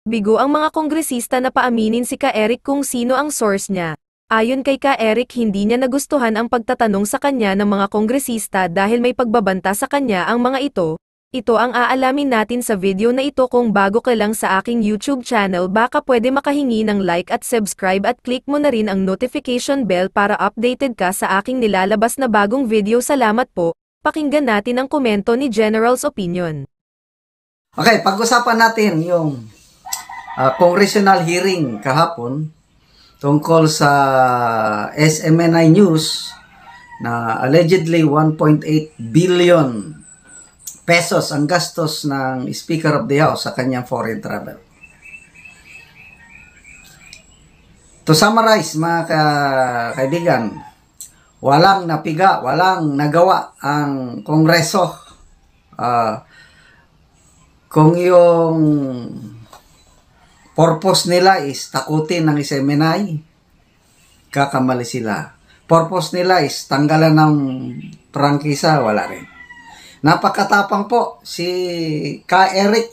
Bigo ang mga kongresista na paaminin si Ka Eric kung sino ang source niya. Ayon kay Ka Eric, hindi niya nagustuhan ang pagtatanong sa kanya ng mga kongresista dahil may pagbabanta sa kanya ang mga ito. Ito ang aalamin natin sa video na ito. Kung bago ka lang sa aking YouTube channel, baka pwede makahingi ng like at subscribe at click mo na rin ang notification bell para updated ka sa aking nilalabas na bagong video. Salamat po. Pakinggan natin ang komento ni General's Opinion. Okay, pag-usapan natin yung congressional hearing kahapon tungkol sa SMNI News na allegedly 1.8 billion pesos ang gastos ng Speaker of the House sa kanyang foreign travel. To summarize, mga kaibigan, walang napiga, walang nagawa ang Kongreso. Kung yung purpose nila is takutin ng SMNI, kakamali sila. Purpose nila is tanggalan ng prangkisa, wala rin. Napakatapang po si Ka Eric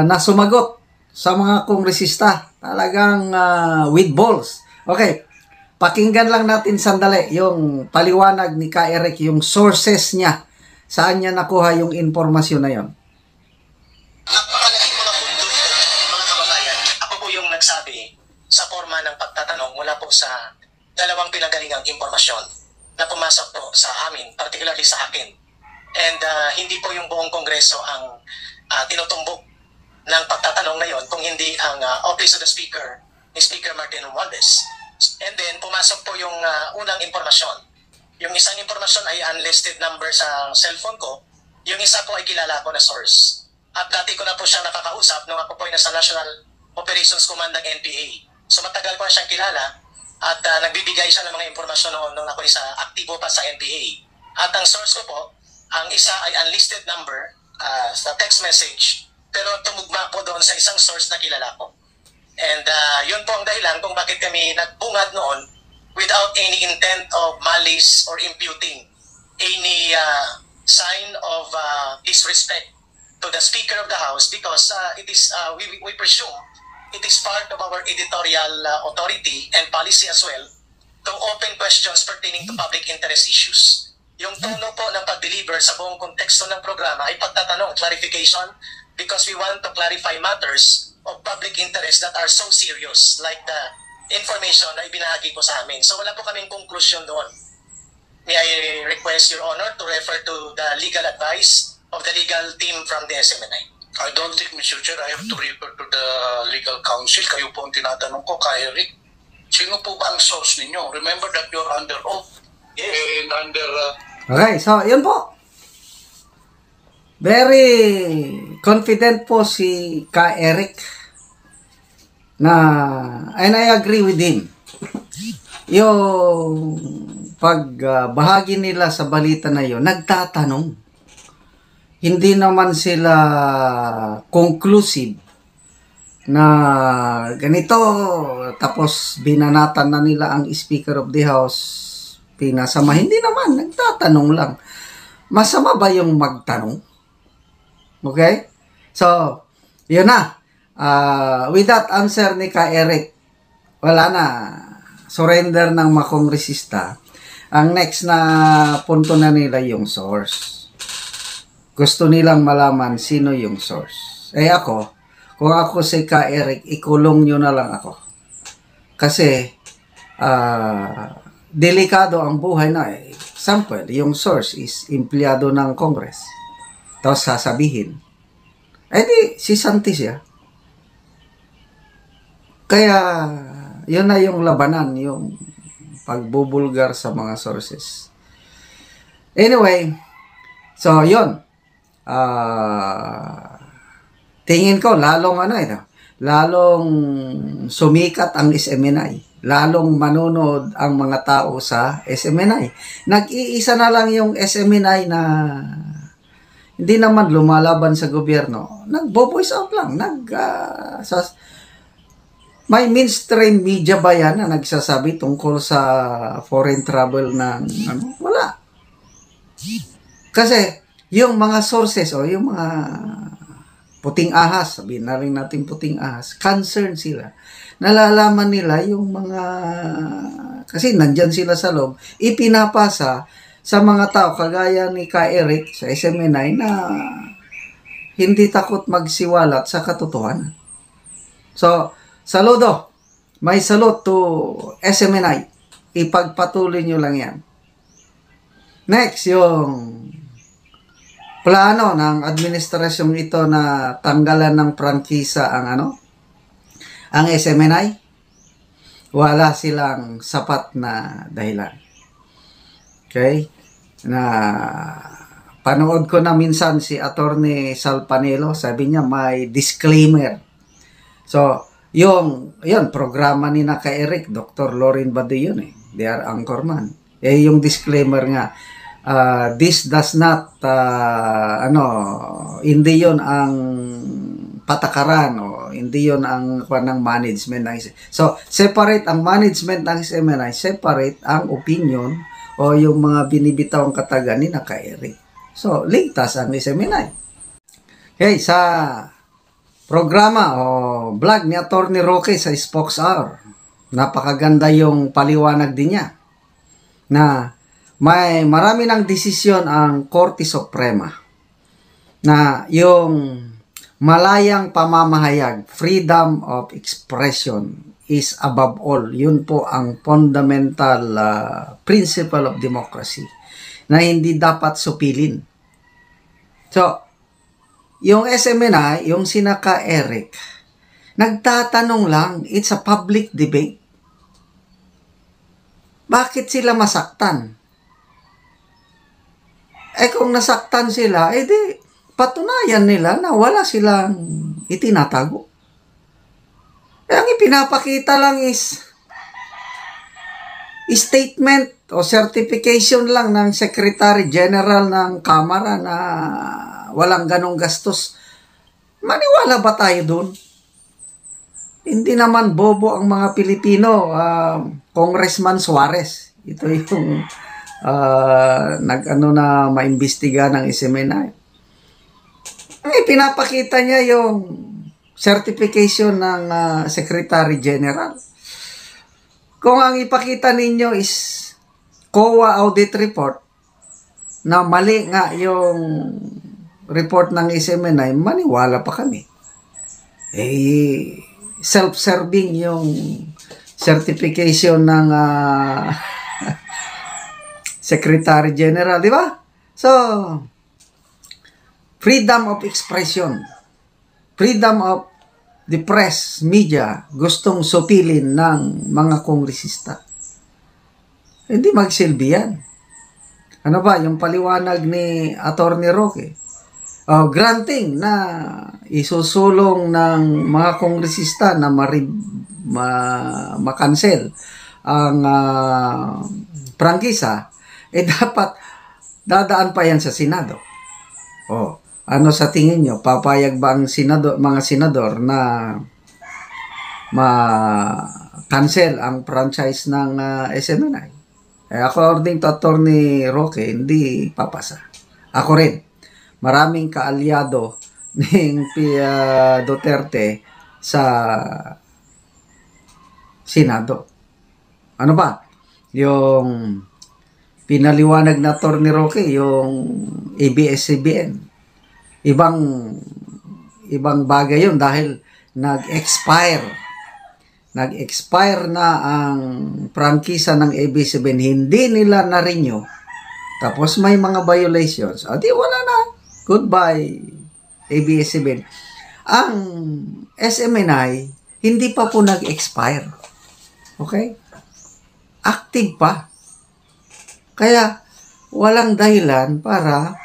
na sumagot sa mga kongresista. Talagang with balls. Okay, pakinggan lang natin sandali yung paliwanag ni Ka Eric, yung sources niya. Saan niya nakuha yung informasyon na yon? Napakalaki ko na punto mga kababayan. Ako po yung nagsabi sa forma ng pagtatanong mula po sa dalawang pinagalingang impormasyon na pumasok po sa amin, particularly sa akin. And hindi po yung buong Kongreso ang tinutumbok ng pagtatanong na yon, kung hindi ang Office of the Speaker ni Speaker Martin Romualdez. And then pumasok po yung unang impormasyon. Yung isang impormasyon ay unlisted number sa cellphone ko. Yung isa po ay kilala ko na source. At dati ko na po siyang nakakausap nung ako po ay nasa National Operations Command ng NPA. So matagal ko na siyang kilala at nagbibigay siya ng mga impormasyon noon nung ako isa aktibo pa sa NPA. At ang source ko po, ang isa ay unlisted number sa text message, pero tumugma po doon sa isang source na kilala ko. And yun po ang dahilan kung bakit kami nagbungad noon without any intent of malice or imputing any sign of disrespect to the Speaker of the House, because it is we presume it is part of our editorial authority and policy as well to open questions pertaining to public interest issues. Yung tono po ng pag-deliver sa buong konteksto ng programa ay pagtatanong, clarification, because we want to clarify matters of public interest that are so serious, like the information na ibinahagi po sa amin. So wala po kaming conclusion doon. May I request Your Honor to refer to the legal advice of the legal team from the SMNI. I don't think, Mr. Chair, I have to refer to the legal counsel. Kayo po ang tinatanong ko, Ka Eric. Sino po ba ang source ninyo? Remember that you're under oath. Yes. And under... Okay, so yun po. Very confident po si Ka Eric na, and I agree with him. Yung pagbahagi nila sa balita na yun, nagtatanong. Hindi naman sila conclusive na ganito, tapos binanatan na nila ang Speaker of the House, pinasama. Hindi naman, nagtatanong lang. Masama ba yung magtanong? Okay? So, yun na. With that answer ni Ka Eric, wala na. Surrender ng mga kongresista. Ang next na punto na nila yung source. Gusto nilang malaman sino yung source. Eh ako, kung ako si Ka Eric, ikulong nyo na lang ako. Kasi, delikado ang buhay na eh. Example, yung source is empleyado ng Congress. Tapos sasabihin, eh di, si Santis ya. Kaya, yun na yung labanan, yung pagbubulgar sa mga sources. Anyway, so yun. Tingin ko, lalong sumikat ang SMNI. Lalong manonood ang mga tao sa SMNI. Nag-iisa na lang yung SMNI na hindi naman lumalaban sa gobyerno. Nagbo-voice out lang. May mainstream media ba yan na nagsasabi tungkol sa foreign travel ng wala. Kasi yung mga sources o yung mga puting ahas, sabihin na rin natin puting ahas, concerned sila. Nalalaman nila yung mga, kasi nandyan sila sa loob, ipinapasa sa mga tao, kagaya ni Ka Eric sa SMNI na hindi takot magsiwalat sa katotohanan. So, saludo. May salute to SMNI. Ipagpatuloy nyo lang yan. Next, yung plano ng administrasyong ito na tanggalan ng prangkisa ang SMNI. Wala silang sapat na dahilan. Okay? Na panood ko na minsan si Attorney Salpanelo, sabi niya may disclaimer. So, yun, programa ni na Ka Eric, Dr. Lauren Badu yun eh. They are anchorman. Yung disclaimer nga, this does not, hindi yun ang patakaran o hindi yun ang ng management ng So, separate ang management ng SMNI, separate ang opinion o yung mga binibitawang katagan ni na Ka Eric. So, ligtas ang SMNI. Okay, sa programa o vlog ni Atty. Roque sa Spokes Hour, napakaganda yung paliwanag din niya na may marami ng desisyon ang Korte Suprema na yung malayang pamamahayag, freedom of expression is above all. Yun po ang fundamental principle of democracy na hindi dapat supilin. So, yung SMNI, yung sina Ka Eric, nagtatanong lang, it's a public debate. Bakit sila masaktan? Kung nasaktan sila, di patunayan nila na wala silang itinatago. Ang ipinapakita lang is statement o certification lang ng Secretary General ng Kamara na walang ganong gastos. Maniwala ba tayo dun? Hindi naman bobo ang mga Pilipino. Congressman Suarez, ito yung na maimbestiga ng SMNI. Pinapakita niya yung certification ng Secretary General. Kung ang ipakita ninyo is COA audit report na mali nga yung report ng SMNI, maniwala pa kami. Self-serving yung certification ng Secretary General, di ba? So, freedom of expression, freedom of the press, media, gustong supilin ng mga kongresista. Hindi magsilbi yan. Ano ba, yung paliwanag ni Atty. Roque? Granting na isusulong ng mga kongresista na makancel ang prangkisa, dapat dadaan pa yan sa Senado. Ano sa tingin nyo? Papayag ba ang mga senador na ma-cancel ang franchise ng SMNI? According to Atty. Roque, hindi papasa. Ako rin. Maraming kaalyado ng Duterte sa Senado. Ano ba? Yung pinaliwanag na Atty. Roque, yung ABS-CBN. Ibang bagay yun dahil nag-expire na ang prangkisa ng ABS-CBN, hindi nila na-renew. Tapos may mga violations. Di wala na. Goodbye, ABS-CBN. Ang SMNI, hindi pa po nag-expire. Okay? Active pa. Kaya, walang dahilan para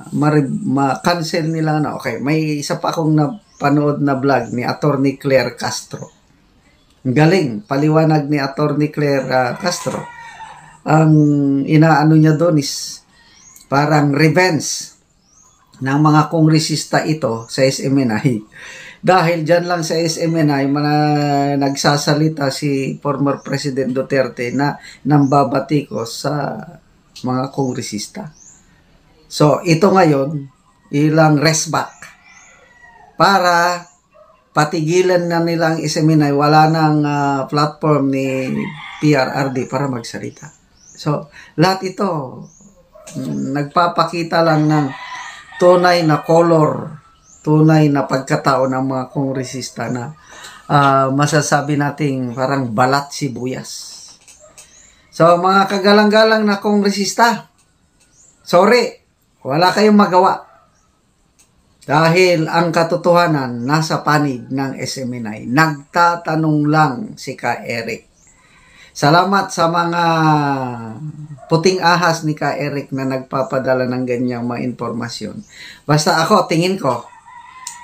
ma-cancel nila na. Okay, may isa pa akong napanood na vlog ni Atty. Claire Castro. Galing, paliwanag ni Atty. Claire Castro. Ang inaano niya doon is parang revenge ng mga kongresista ito sa SMNI. Dahil dyan lang sa SMNI, nagsasalita si former President Duterte na nambabatikos sa mga kongresista. So, ito ngayon, ilang restback para patigilan na nilang SMNI, wala nang platform ni PRRD para magsalita. So, lahat ito nagpapakita lang ng tunay na color, tunay na pagkatao ng mga kongresista na masasabi nating parang balat sibuyas. So, mga kagalang-galang na kongresista, sorry, wala kayong magawa. Dahil ang katotohanan nasa panig ng SMNI. Nagtatanong lang si Ka Eric. Salamat sa mga puting ahas ni Ka Eric na nagpapadala ng ganyang mga informasyon. Basta ako, tingin ko,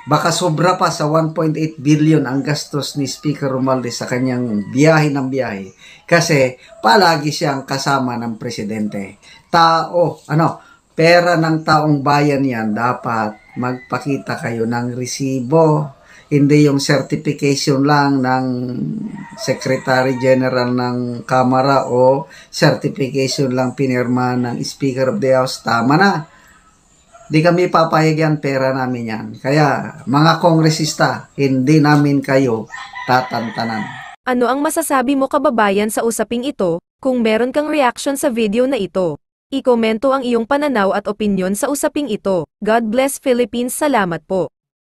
baka sobra pa sa 1.8 billion ang gastos ni Speaker Romualdez sa kanyang biyahe ng biyahe. Kasi palagi siyang kasama ng presidente. Pera ng taong bayan yan, dapat magpakita kayo ng resibo. Hindi yung certification lang ng Secretary General ng Kamara o certification lang pinirma ng Speaker of the House. Tama na. Di kami papayag yan, pera namin yan. Kaya mga kongresista, hindi namin kayo tatantanan. Ano ang masasabi mo kababayan sa usaping ito? Kung meron kang reaction sa video na ito, ikomento ang iyong pananaw at opinyon sa usaping ito. God bless Philippines. Salamat po.